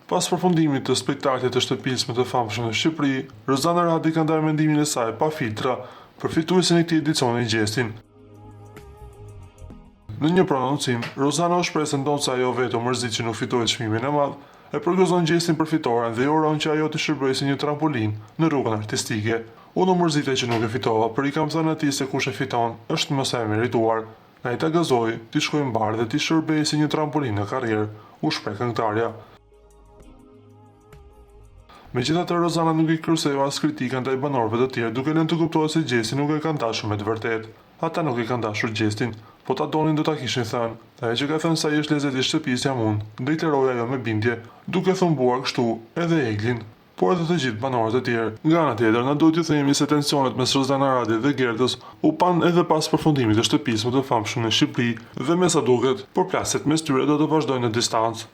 Pas përfundimit të spektaklit të shtëpisë më të famshëm në Shqipëri, Rozana Radi ka ndarë mendimin e saj pa filtra për fituesin e këtij edicioni Gjestin. Në një prononcim, Rozana u shpreh se ndonë se ajo vetë u mërzit që nuk fitoi çmimin e madh, e përgëzon Gjestin për fitoren dhe i uron që ajo të shërbejë si një trampolin në rrugën artistike. Unë u mërzitaj që nuk e fitova, por i kam thënë atij se kush e fiton është më sa e merituar. Nga i ta gëzoj, ti shkojmë bar dhe ti shërbej si një trampolin në karrierë, u shpreh këngëtarja. Megjithatë, Rozana nuk i kryesoi as kritikën ndaj banorëve të tjerë, duke lënë të kuptohet se Gjesti nuk e kanë dashur me të vërtetë. Ata nuk e kanë dashur Gjestin, po ta donin do ta kishin thënë. Ajo që ka thënë se ai është lezeti i shtëpisë jam unë, deklaroi ajo me bindje, duke thumbuar kështu edhe Eglin, por edhe të gjithë banorët e tjerë. Nga ana tjetër, na duhet t'ju themi se tensionet mes Rozana Radi dhe Gerdës u pan edhe pas përfundimit të shtëpisë më të famshme në Shqipëri dhe me sa duket, përplasjet mes tyre do të vazhdojnë në distancë.